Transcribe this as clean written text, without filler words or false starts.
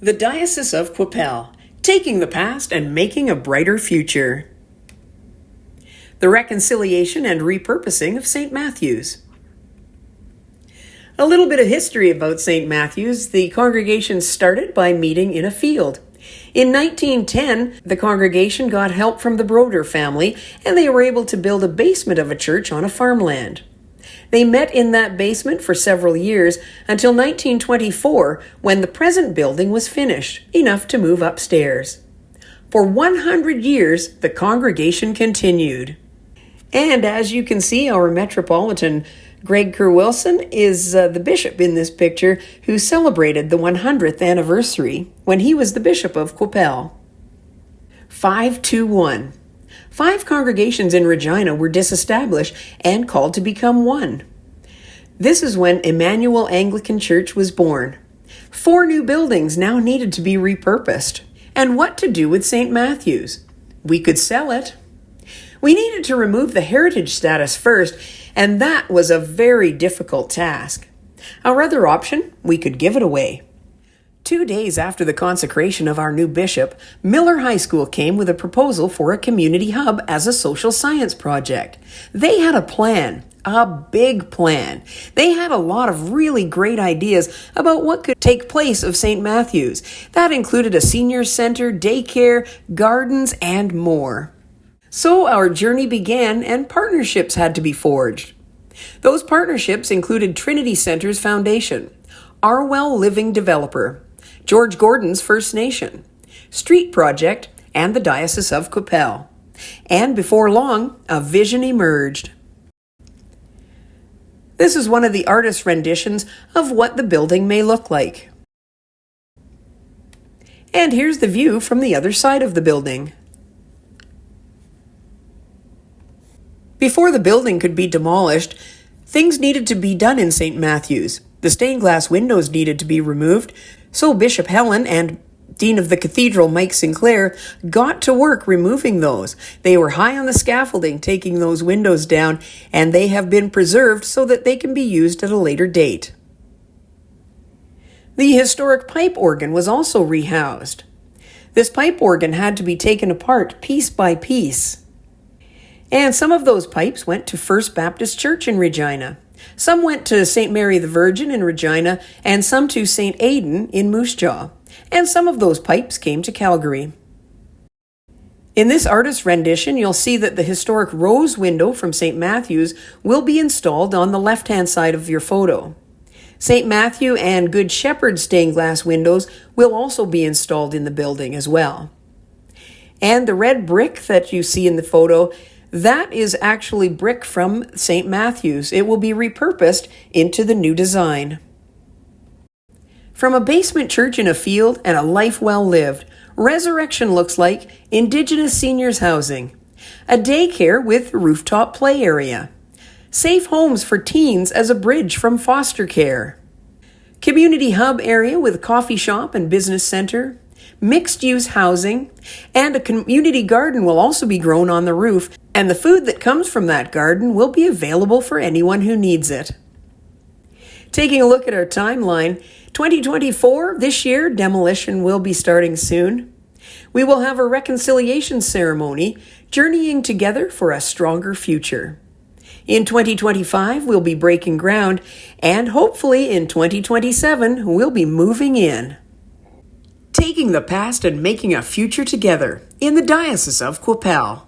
The Diocese of Coipel, taking the past and making a brighter future. The reconciliation and repurposing of St. Matthew's. A little bit of history about St. Matthew's. The congregation started by meeting in a field. In 1910, the congregation got help from the Broder family, and they were able to build a basement of a church on a farmland. They met in that basement for several years until 1924, when the present building was finished, enough to move upstairs. For 100 years, the congregation continued. And as you can see, our Metropolitan Greg Kerr-Wilson is the bishop in this picture who celebrated the 100th anniversary when he was the Bishop of Coipel. 521. 5 congregations in Regina were disestablished and called to become one. This is when Emmanuel Anglican Church was born. 4 new buildings now needed to be repurposed. And what to do with St. Matthew's? We could sell it. We needed to remove the heritage status first, and that was a very difficult task. Our other option, we could give it away. 2 days after the consecration of our new bishop, Miller High School came with a proposal for a community hub as a social science project. They had a plan, a big plan. They had a lot of really great ideas about what could take place of St. Matthew's. That included a senior center, daycare, gardens, and more. So our journey began and partnerships had to be forged. Those partnerships included Trinity Center's foundation, Arwell Living Developer, George Gordon's First Nation, Street Project, and the Diocese of Coipel. And before long, a vision emerged. This is one of the artist's renditions of what the building may look like. And here's the view from the other side of the building. Before the building could be demolished, things needed to be done in St. Matthew's. The stained glass windows needed to be removed, so Bishop Helen and Dean of the Cathedral Mike Sinclair got to work removing those. They were high on the scaffolding taking those windows down, and they have been preserved so that they can be used at a later date. The historic pipe organ was also rehoused. This pipe organ had to be taken apart piece by piece. And some of those pipes went to First Baptist Church in Regina. Some went to St. Mary the Virgin in Regina, and some to St. Aidan in Moose Jaw. And some of those pipes came to Calgary. In this artist's rendition, you'll see that the historic rose window from St. Matthew's will be installed on the left-hand side of your photo. St. Matthew and Good Shepherd stained glass windows will also be installed in the building as well. And the red brick that you see in the photo, that is actually brick from St. Matthew's. It will be repurposed into the new design. From a basement church in a field and a life well lived, Resurrection looks like Indigenous seniors housing, a daycare with rooftop play area, safe homes for teens as a bridge from foster care, community hub area with coffee shop and business center, mixed-use housing, and a community garden will also be grown on the roof, and the food that comes from that garden will be available for anyone who needs it. Taking a look at our timeline, 2024, this year, demolition will be starting soon. We will have a reconciliation ceremony, journeying together for a stronger future. In 2025, we'll be breaking ground, and hopefully in 2027, we'll be moving in. Taking the past and making a future together in the Diocese of Coipel.